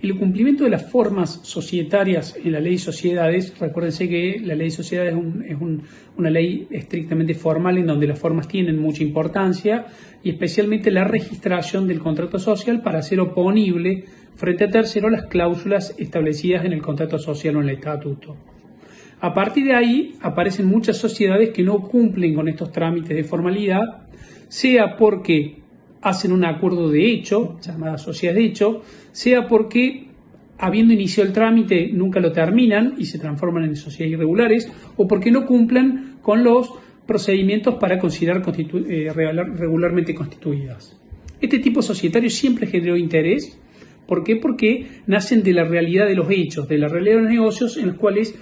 El cumplimiento de las formas societarias en la ley de sociedades, recuérdense que la ley de sociedades es una ley estrictamente formal en donde las formas tienen mucha importancia y especialmente la registración del contrato social para hacer oponible frente a terceros las cláusulas establecidas en el contrato social o en el estatuto. A partir de ahí aparecen muchas sociedades que no cumplen con estos trámites de formalidad, sea porque hacen un acuerdo de hecho, llamada sociedad de hecho, sea porque habiendo iniciado el trámite nunca lo terminan y se transforman en sociedades irregulares, o porque no cumplan con los procedimientos para considerar regularmente constituidas. Este tipo societario siempre generó interés. ¿Por qué? Porque nacen de la realidad de los hechos, de la realidad de los negocios en los cuales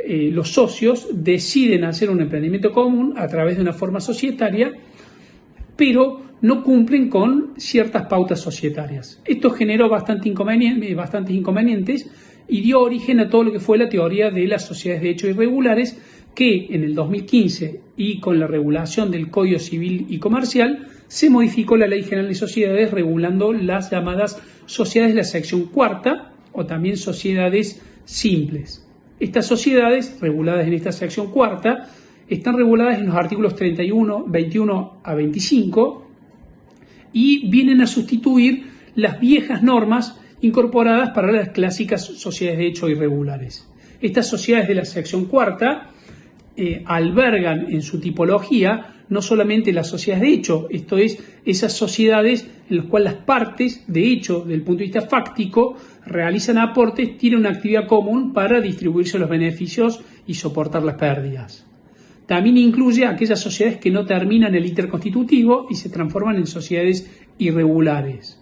los socios deciden hacer un emprendimiento común a través de una forma societaria, pero no cumplen con ciertas pautas societarias. Esto generó bastantes inconvenientes y dio origen a todo lo que fue la teoría de las sociedades de hecho irregulares, que en el 2015 y con la regulación del Código Civil y Comercial se modificó la Ley General de Sociedades regulando las llamadas sociedades de la sección cuarta o también sociedades simples. Estas sociedades reguladas en esta sección cuarta están reguladas en los artículos 31, 21 a 25 y vienen a sustituir las viejas normas incorporadas para las clásicas sociedades de hecho irregulares. Estas sociedades de la sección cuarta albergan en su tipología no solamente las sociedades de hecho, esto es, esas sociedades en las cuales las partes de hecho, desde el punto de vista fáctico, realizan aportes, tienen una actividad común para distribuirse los beneficios y soportar las pérdidas. También incluye aquellas sociedades que no terminan el íter constitutivo y se transforman en sociedades irregulares.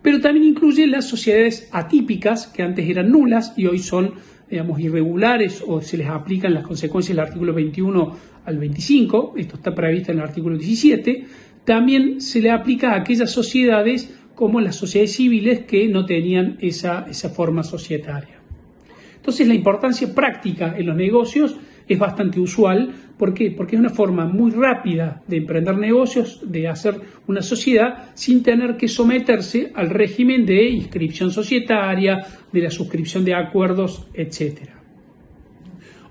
Pero también incluye las sociedades atípicas, que antes eran nulas y hoy son, irregulares o se les aplican las consecuencias del artículo 21 al 25, esto está previsto en el artículo 17, también se le aplica a aquellas sociedades como las sociedades civiles que no tenían esa forma societaria. Entonces la importancia práctica en los negocios es bastante usual. ¿Por qué? Porque es una forma muy rápida de emprender negocios, de hacer una sociedad sin tener que someterse al régimen de inscripción societaria, de la suscripción de acuerdos, etc.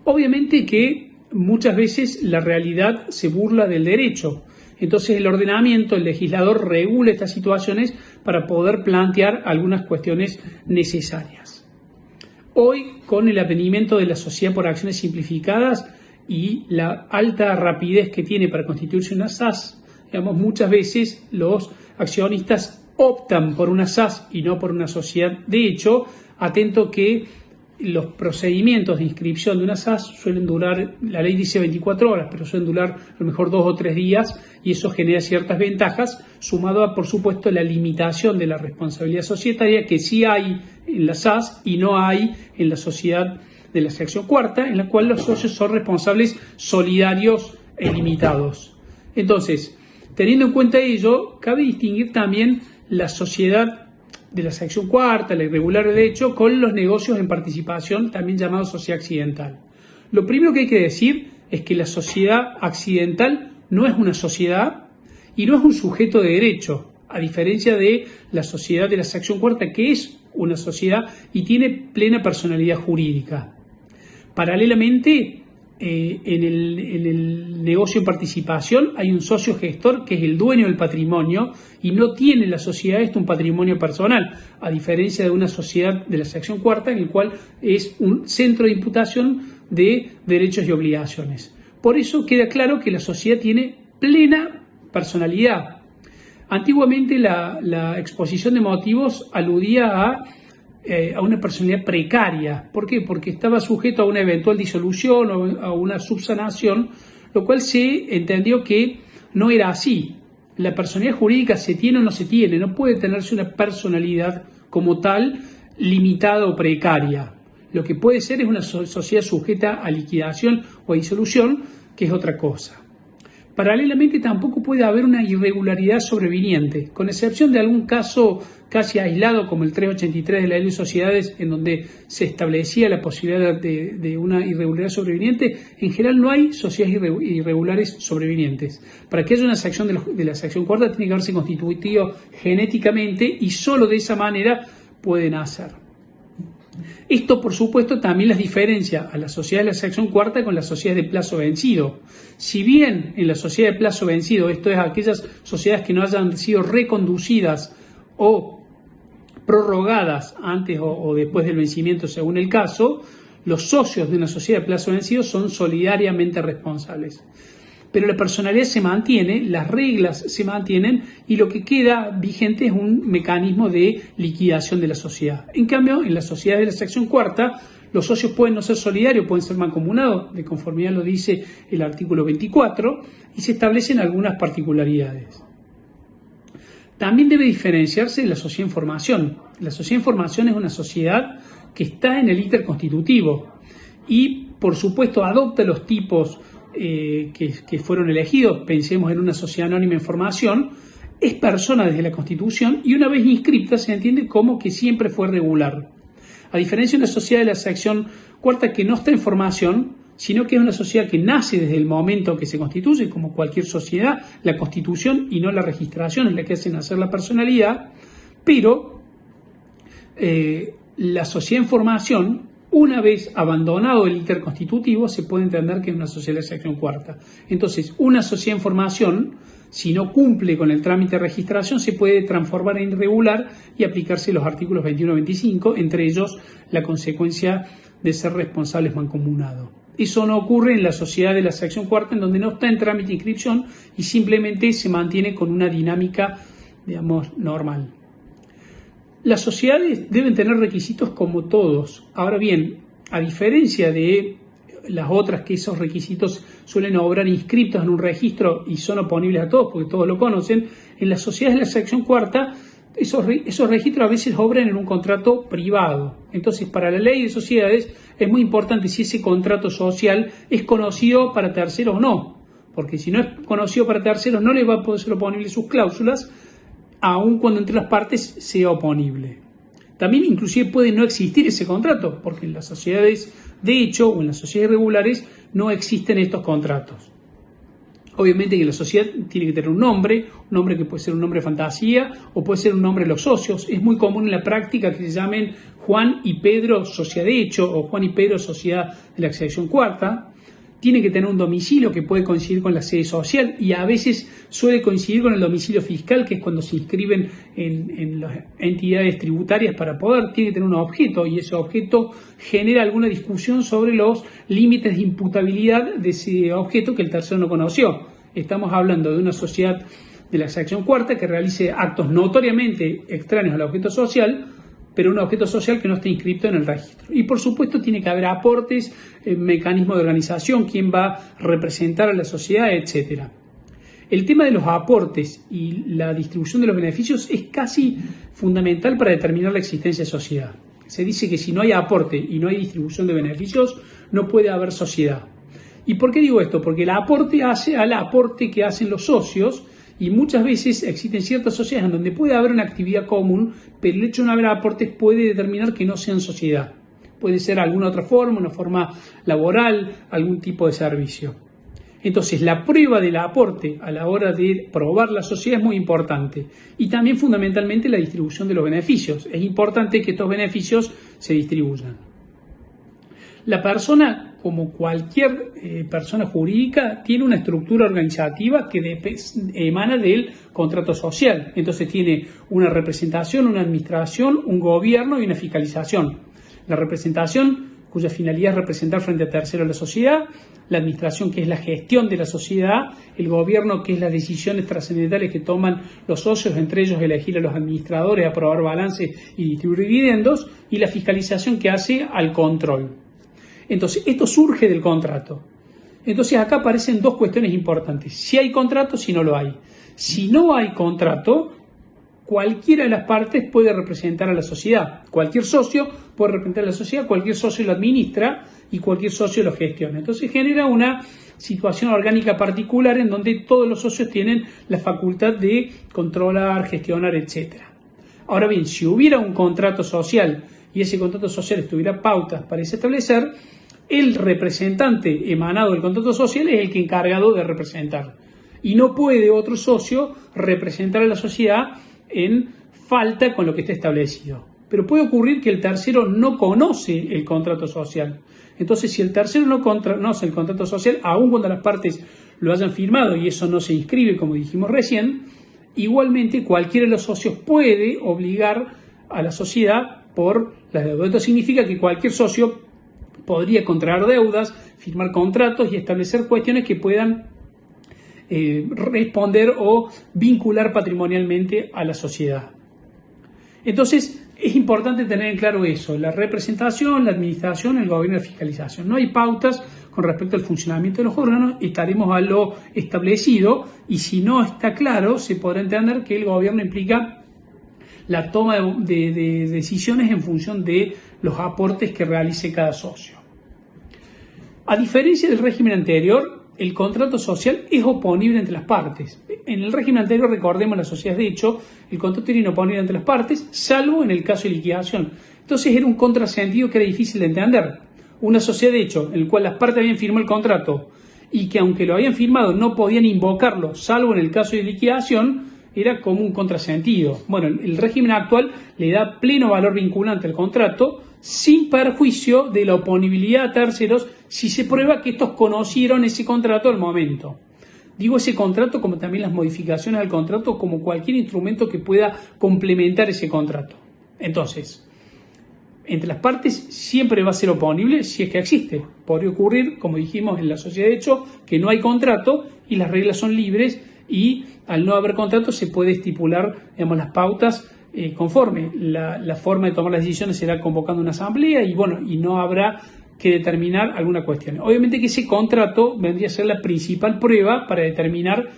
Obviamente que muchas veces la realidad se burla del derecho. Entonces el ordenamiento, el legislador regula estas situaciones para poder plantear algunas cuestiones necesarias. Hoy, con el advenimiento de la sociedad por acciones simplificadas y la alta rapidez que tiene para constituirse una SAS, muchas veces los accionistas optan por una SAS y no por una sociedad de hecho, atento que los procedimientos de inscripción de una SAS suelen durar, la ley dice 24 horas, pero suelen durar a lo mejor 2 o 3 días y eso genera ciertas ventajas, sumado a, por supuesto, la limitación de la responsabilidad societaria que sí hay en la SAS y no hay en la sociedad de la sección cuarta, en la cual los socios son responsables solidarios e limitados. Entonces, teniendo en cuenta ello, cabe distinguir también la sociedad de la sección cuarta, la irregular de hecho, con los negocios en participación, también llamados sociedad accidental. Lo primero que hay que decir es que la sociedad accidental no es una sociedad y no es un sujeto de derecho, a diferencia de la sociedad de la sección cuarta, que es una sociedad y tiene plena personalidad jurídica. Paralelamente, en el negocio en participación hay un socio gestor que es el dueño del patrimonio y no tiene la sociedad un patrimonio personal, a diferencia de una sociedad de la sección cuarta en el cual es un centro de imputación de derechos y obligaciones. Por eso queda claro que la sociedad tiene plena personalidad. Antiguamente la exposición de motivos aludía a una personalidad precaria. ¿Por qué? Porque estaba sujeto a una eventual disolución o a una subsanación, lo cual se entendió que no era así. La personalidad jurídica se tiene o no se tiene, no puede tenerse una personalidad como tal limitada o precaria. Lo que puede ser es una sociedad sujeta a liquidación o a disolución, que es otra cosa. Paralelamente tampoco puede haber una irregularidad sobreviniente, con excepción de algún caso casi aislado como el 383 de la Ley de Sociedades, en donde se establecía la posibilidad de una irregularidad sobreviniente. En general no hay sociedades irregulares sobrevinientes. Para que haya una sección de la sección cuarta tiene que haberse constituido genéticamente y solo de esa manera pueden hacer. Esto, por supuesto, también las diferencia a la sociedad de la sección cuarta con la sociedad de plazo vencido. Si bien en la sociedad de plazo vencido, esto es aquellas sociedades que no hayan sido reconducidas o prorrogadas antes o después del vencimiento según el caso, los socios de una sociedad de plazo vencido son solidariamente responsables. Pero la personalidad se mantiene, las reglas se mantienen y lo que queda vigente es un mecanismo de liquidación de la sociedad. En cambio, en la sociedad de la sección cuarta, los socios pueden no ser solidarios, pueden ser mancomunados, de conformidad lo dice el artículo 24, y se establecen algunas particularidades. También debe diferenciarse de la sociedad en formación. La sociedad en formación es una sociedad que está en el íter constitutivo y, por supuesto, adopta los tipos que fueron elegidos. Pensemos en una sociedad anónima en formación, es persona desde la Constitución y una vez inscripta se entiende como que siempre fue regular. A diferencia de una sociedad de la sección cuarta que no está en formación, sino que es una sociedad que nace desde el momento que se constituye, como cualquier sociedad, la Constitución y no la registración es la que hace nacer la personalidad, pero la sociedad en formación, una vez abandonado el íter constitutivo, se puede entender que es una sociedad de sección cuarta. Entonces, una sociedad en formación, si no cumple con el trámite de registración, se puede transformar en irregular y aplicarse los artículos 21 y 25, entre ellos la consecuencia de ser responsables mancomunados. Eso no ocurre en la sociedad de la sección cuarta, en donde no está en trámite de inscripción y simplemente se mantiene con una dinámica, digamos, normal. Las sociedades deben tener requisitos como todos. Ahora bien, a diferencia de las otras que esos requisitos suelen obrar inscritos en un registro y son oponibles a todos porque todos lo conocen, en las sociedades de la sección cuarta esos registros a veces obran en un contrato privado. Entonces, para la ley de sociedades es muy importante si ese contrato social es conocido para terceros o no, porque si no es conocido para terceros no le va a poder ser oponible sus cláusulas, aun cuando entre las partes sea oponible. También inclusive puede no existir ese contrato, porque en las sociedades de hecho o en las sociedades regulares no existen estos contratos. Obviamente que la sociedad tiene que tener un nombre que puede ser un nombre de fantasía o puede ser un nombre de los socios. Es muy común en la práctica que se llamen Juan y Pedro Sociedad de Hecho o Juan y Pedro Sociedad de la sección cuarta. Tiene que tener un domicilio que puede coincidir con la sede social y a veces suele coincidir con el domicilio fiscal, que es cuando se inscriben en las entidades tributarias para poder. Tiene que tener un objeto y ese objeto genera alguna discusión sobre los límites de imputabilidad de ese objeto que el tercero no conoció. Estamos hablando de una sociedad de la sección cuarta que realice actos notoriamente extraños al objeto social, pero un objeto social que no esté inscrito en el registro. Y por supuesto tiene que haber aportes, mecanismos de organización, quién va a representar a la sociedad, etc. El tema de los aportes y la distribución de los beneficios es casi fundamental para determinar la existencia de sociedad. Se dice que si no hay aporte y no hay distribución de beneficios, no puede haber sociedad. ¿Y por qué digo esto? Porque el aporte hace al aporte que hacen los socios. Y muchas veces existen ciertas sociedades en donde puede haber una actividad común, pero el hecho de no haber aportes puede determinar que no sean sociedad. Puede ser alguna otra forma, una forma laboral, algún tipo de servicio. Entonces, la prueba del aporte a la hora de probar la sociedad es muy importante. Y también fundamentalmente la distribución de los beneficios. Es importante que estos beneficios se distribuyan. La persona, como cualquier persona jurídica, tiene una estructura organizativa que emana del contrato social. Entonces tiene una representación, una administración, un gobierno y una fiscalización. La representación, cuya finalidad es representar frente a terceros a la sociedad, la administración, que es la gestión de la sociedad, el gobierno, que es las decisiones trascendentales que toman los socios, entre ellos elegir a los administradores, aprobar balances y distribuir dividendos, y la fiscalización, que hace al control. Entonces, esto surge del contrato. Entonces, acá aparecen dos cuestiones importantes. Si hay contrato, si no lo hay. Si no hay contrato, cualquiera de las partes puede representar a la sociedad. Cualquier socio puede representar a la sociedad, cualquier socio lo administra y cualquier socio lo gestiona. Entonces, genera una situación orgánica particular en donde todos los socios tienen la facultad de controlar, gestionar, etc. Ahora bien, si hubiera un contrato social y ese contrato social tuviera pautas para establecer, el representante emanado del contrato social es el que encargado de representar. Y no puede otro socio representar a la sociedad en falta con lo que está establecido. pero puede ocurrir que el tercero no conoce el contrato social. Entonces, si el tercero no conoce el contrato social, aun cuando las partes lo hayan firmado y eso no se inscribe, como dijimos recién, igualmente cualquiera de los socios puede obligar a la sociedad por las deudas. Esto significa que cualquier socio podría contraer deudas, firmar contratos y establecer cuestiones que puedan responder o vincular patrimonialmente a la sociedad. Entonces, es importante tener en claro eso: la representación, la administración, el gobierno y la fiscalización. No hay pautas con respecto al funcionamiento de los órganos, estaremos a lo establecido, y si no está claro, se podrá entender que el gobierno implica la toma de decisiones en función de los aportes que realice cada socio. A diferencia del régimen anterior, el contrato social es oponible entre las partes. En el régimen anterior, recordemos, las sociedades de hecho, el contrato era inoponible entre las partes, salvo en el caso de liquidación. Entonces era un contrasentido que era difícil de entender. Una sociedad de hecho, en la cual las partes habían firmado el contrato y que aunque lo habían firmado no podían invocarlo, salvo en el caso de liquidación, era como un contrasentido. Bueno, el régimen actual le da pleno valor vinculante al contrato, sin perjuicio de la oponibilidad a terceros si se prueba que estos conocieron ese contrato al momento. Digo ese contrato como también las modificaciones al contrato, como cualquier instrumento que pueda complementar ese contrato. Entonces, entre las partes siempre va a ser oponible si es que existe. Podría ocurrir, como dijimos en la sociedad de hecho, que no hay contrato y las reglas son libres, y al no haber contrato se puede estipular, digamos, las pautas conforme. La forma de tomar las decisiones será convocando una asamblea y no habrá que determinar alguna cuestión. Obviamente que ese contrato vendría a ser la principal prueba para determinar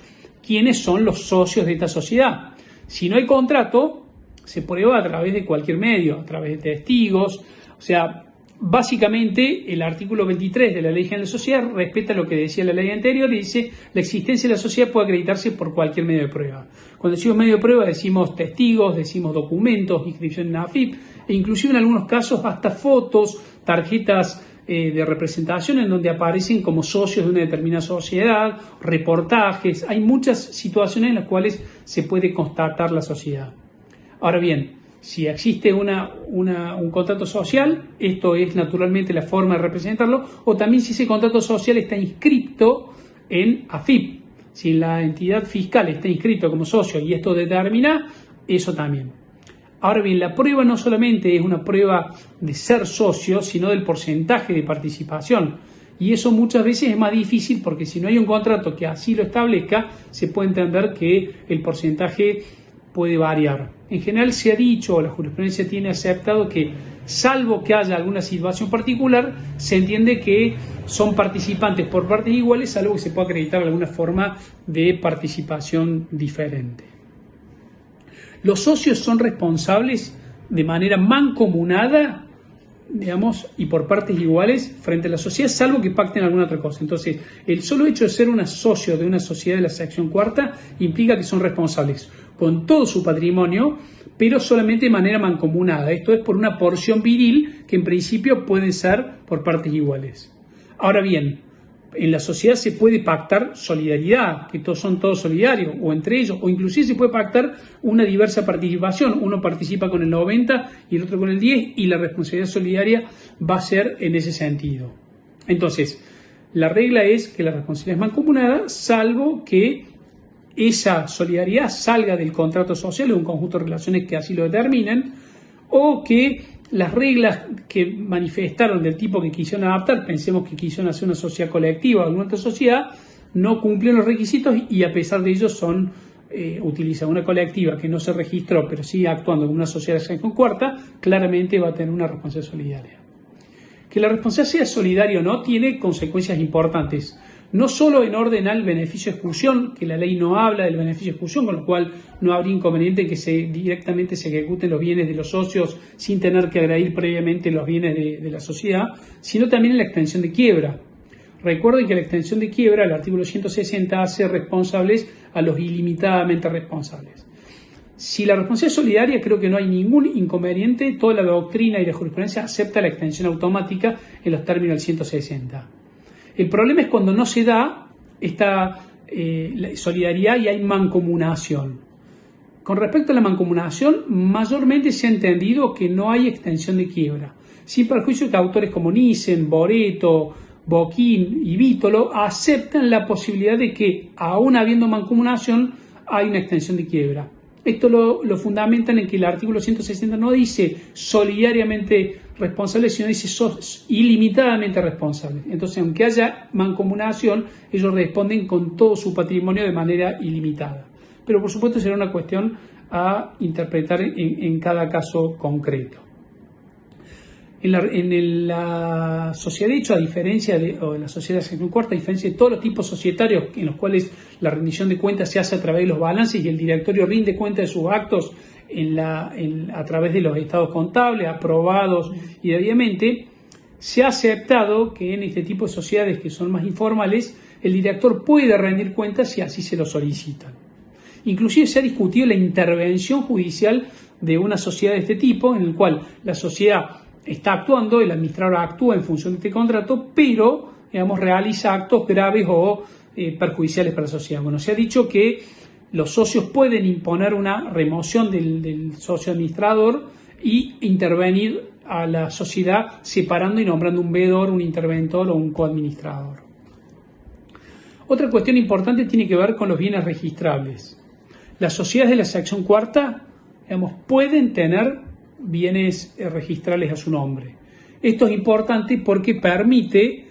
quiénes son los socios de esta sociedad. Si no hay contrato, se prueba a través de cualquier medio, a través de testigos. O sea, básicamente el artículo 23 de la Ley General de Sociedad respeta lo que decía la ley anterior y dice: la existencia de la sociedad puede acreditarse por cualquier medio de prueba. Cuando decimos medio de prueba decimos testigos, decimos documentos, inscripción en AFIP, e inclusive en algunos casos hasta fotos, tarjetas de representación en donde aparecen como socios de una determinada sociedad, reportajes. Hay muchas situaciones en las cuales se puede constatar la sociedad. Ahora bien, si existe un contrato social, esto es naturalmente la forma de representarlo, o también si ese contrato social está inscrito en AFIP, si la entidad fiscal está inscrito como socio y esto determina, eso también. Ahora bien, la prueba no solamente es una prueba de ser socio, sino del porcentaje de participación. Y eso muchas veces es más difícil porque si no hay un contrato que así lo establezca, se puede entender que el porcentaje puede variar. En general se ha dicho, o la jurisprudencia tiene aceptado, que salvo que haya alguna situación particular, se entiende que son participantes por partes iguales, salvo que se pueda acreditar alguna forma de participación diferente. Los socios son responsables de manera mancomunada, digamos, y por partes iguales frente a la sociedad, salvo que pacten alguna otra cosa. Entonces, el solo hecho de ser un socio de una sociedad de la sección cuarta implica que son responsables con todo su patrimonio, pero solamente de manera mancomunada. Esto es por una porción viril que en principio puede ser por partes iguales. Ahora bien, en la sociedad se puede pactar solidaridad, que todos son todos solidarios, o entre ellos, o inclusive se puede pactar una diversa participación. Uno participa con el 90 y el otro con el 10, y la responsabilidad solidaria va a ser en ese sentido. Entonces, la regla es que la responsabilidad es mancomunada, salvo que esa solidaridad salga del contrato social o un conjunto de relaciones que así lo determinen, o que las reglas que manifestaron del tipo que quisieron adaptar, pensemos que quisieron hacer una sociedad colectiva o alguna otra sociedad, no cumplen los requisitos y a pesar de ello utilizan una colectiva que no se registró pero sigue actuando como una sociedad de sección cuarta, claramente va a tener una responsabilidad solidaria. Que la responsabilidad sea solidaria o no tiene consecuencias importantes, no solo en orden al beneficio de exclusión, que la ley no habla del beneficio de exclusión, con lo cual no habría inconveniente en que directamente se ejecuten los bienes de los socios sin tener que agredir previamente los bienes de la sociedad, sino también en la extensión de quiebra. Recuerden que la extensión de quiebra, el artículo 160, hace responsables a los ilimitadamente responsables. Si la responsabilidad es solidaria, creo que no hay ningún inconveniente. Toda la doctrina y la jurisprudencia acepta la extensión automática en los términos del 160. El problema es cuando no se da esta solidaridad y hay mancomunación. Con respecto a la mancomunación, mayormente se ha entendido que no hay extensión de quiebra, sin perjuicio que autores como Nissen, Boreto, Boquín y Vítolo aceptan la posibilidad de que, aún habiendo mancomunación, hay una extensión de quiebra. Esto lo fundamentan en que el artículo 160 no dice solidariamente responsable, sino dice sos ilimitadamente responsable. Entonces, aunque haya mancomunación, ellos responden con todo su patrimonio de manera ilimitada. Pero por supuesto será una cuestión a interpretar en cada caso concreto. En la sociedad de hecho, a diferencia de la sociedad de sección cuarta, a diferencia de todos los tipos societarios en los cuales la rendición de cuentas se hace a través de los balances y el directorio rinde cuenta de sus actos a través de los estados contables aprobados y debidamente, se ha aceptado que en este tipo de sociedades que son más informales, el director puede rendir cuentas si así se lo solicitan. Inclusive se ha discutido la intervención judicial de una sociedad de este tipo, en el cual la sociedad está actuando, el administrador actúa en función de este contrato, pero, digamos, realiza actos graves o perjudiciales para la sociedad. Bueno, se ha dicho que los socios pueden imponer una remoción del socio administrador y intervenir a la sociedad separando y nombrando un veedor, un interventor o un coadministrador. Otra cuestión importante tiene que ver con los bienes registrables. Las sociedades de la sección cuarta, digamos, pueden tener bienes registrales a su nombre. Esto es importante porque permite,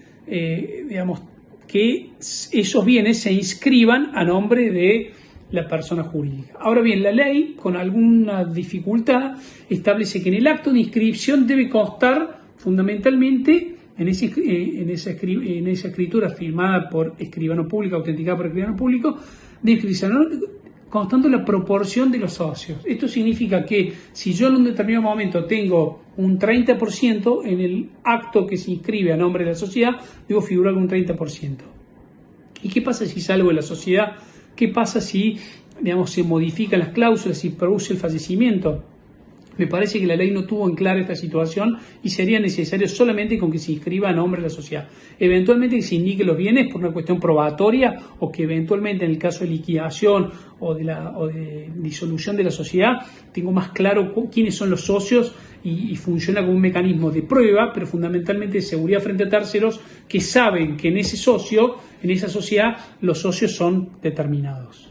que esos bienes se inscriban a nombre de la persona jurídica. Ahora bien, la ley, con alguna dificultad, establece que en el acto de inscripción debe constar fundamentalmente en esa escritura firmada por escribano público, autenticada por escribano público, de inscripción, constando la proporción de los socios. Esto significa que si yo en un determinado momento tengo un 30%, en el acto que se inscribe a nombre de la sociedad, debo figurar con un 30%. ¿Y qué pasa si salgo de la sociedad? ¿Qué pasa si, se modifican las cláusulas, si produce el fallecimiento? Me parece que la ley no tuvo en claro esta situación y sería necesario solamente con que se inscriba a nombre de la sociedad. Eventualmente que se indique los bienes por una cuestión probatoria o que eventualmente en el caso de liquidación o de disolución de la sociedad tengo más claro quiénes son los socios y funciona como un mecanismo de prueba, pero fundamentalmente de seguridad frente a terceros que saben que en esa sociedad, los socios son determinados.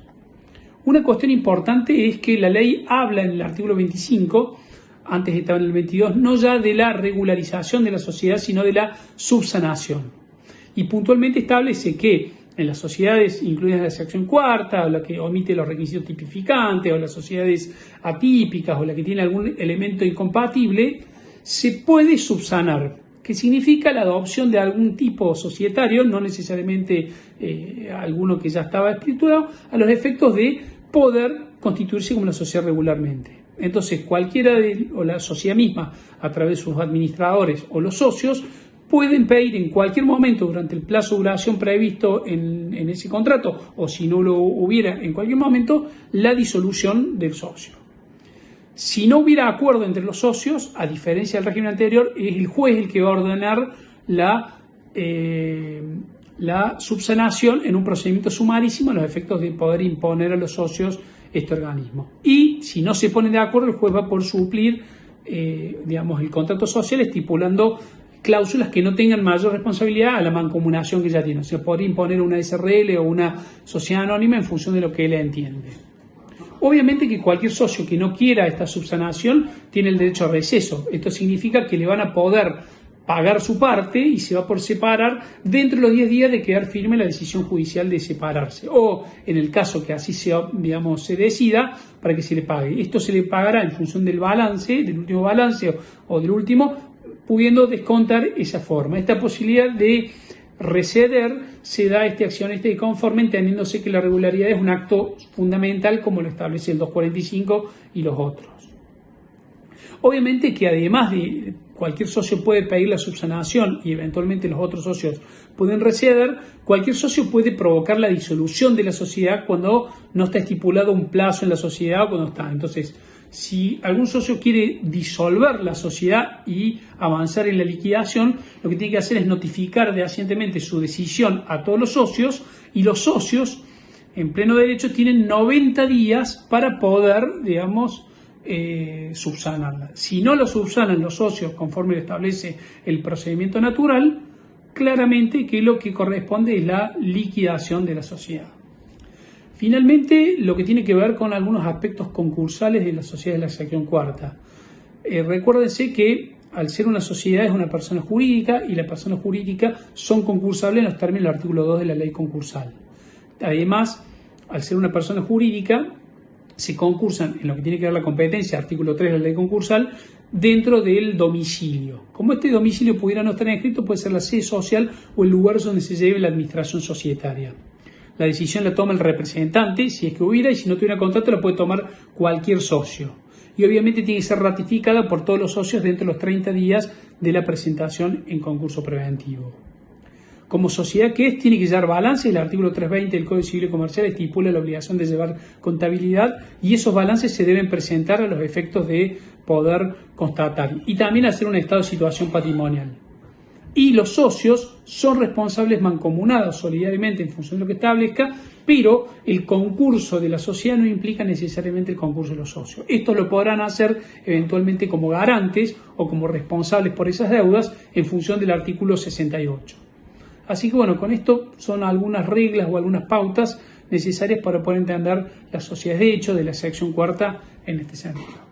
Una cuestión importante es que la ley habla en el artículo 25, antes estaba en el 22, no ya de la regularización de la sociedad, sino de la subsanación. Y puntualmente establece que en las sociedades incluidas en la sección cuarta, o la que omite los requisitos tipificantes, o las sociedades atípicas, o la que tiene algún elemento incompatible, se puede subsanar, que significa la adopción de algún tipo societario, no necesariamente alguno que ya estaba escriturado, a los efectos de poder constituirse como una sociedad regularmente. Entonces, o la sociedad misma, a través de sus administradores o los socios, pueden pedir en cualquier momento durante el plazo de duración previsto en ese contrato, o si no lo hubiera en cualquier momento, la disolución del socio. Si no hubiera acuerdo entre los socios, a diferencia del régimen anterior, es el juez el que va a ordenar la subsanación en un procedimiento sumarísimo a los efectos de poder imponer a los socios este organismo. Y si no se ponen de acuerdo, el juez va por suplir el contrato social estipulando cláusulas que no tengan mayor responsabilidad a la mancomunación que ya tiene. O sea, podría imponer una SRL o una sociedad anónima en función de lo que él entiende. Obviamente que cualquier socio que no quiera esta subsanación tiene el derecho a receso. Esto significa que le van a poder pagar su parte y se va por separar dentro de los 10 días de quedar firme la decisión judicial de separarse. O en el caso que así se decida, para que se le pague. Esto se le pagará en función del balance, del último balance o del último, pudiendo descontar esa forma. Esta posibilidad de receder se da este accionista de conforme, entendiéndose que la regularidad es un acto fundamental como lo establece el 245 y los otros. Obviamente que además de cualquier socio puede pedir la subsanación y eventualmente los otros socios pueden receder, cualquier socio puede provocar la disolución de la sociedad cuando no está estipulado un plazo en la sociedad o cuando está. Entonces, si algún socio quiere disolver la sociedad y avanzar en la liquidación, lo que tiene que hacer es notificar fehacientemente su decisión a todos los socios y los socios en pleno derecho, tienen 90 días para poder, digamos, subsanarla. Si no lo subsanan los socios conforme lo establece el procedimiento natural, claramente que lo que corresponde es la liquidación de la sociedad. Finalmente, lo que tiene que ver con algunos aspectos concursales de la sociedad de la sección cuarta. Recuérdense que al ser una sociedad es una persona jurídica y la persona jurídica son concursables en los términos del artículo 2 de la ley concursal. Además, al ser una persona jurídica, se concursan en lo que tiene que ver la competencia, artículo 3 de la ley concursal, dentro del domicilio. Como este domicilio pudiera no estar inscrito, puede ser la sede social o el lugar donde se lleve la administración societaria. La decisión la toma el representante, si es que hubiera, y si no tuviera contrato la puede tomar cualquier socio. Y obviamente tiene que ser ratificada por todos los socios dentro de los 30 días de la presentación en concurso preventivo. Como sociedad que es, tiene que llevar balances. El artículo 320 del Código Civil y Comercial estipula la obligación de llevar contabilidad y esos balances se deben presentar a los efectos de poder constatar y también hacer un estado de situación patrimonial. Y los socios son responsables mancomunados solidariamente en función de lo que establezca, pero el concurso de la sociedad no implica necesariamente el concurso de los socios. Esto lo podrán hacer eventualmente como garantes o como responsables por esas deudas en función del artículo 68. Así que bueno, con esto son algunas reglas o algunas pautas necesarias para poder entender las sociedades de hecho de la sección cuarta en este sentido.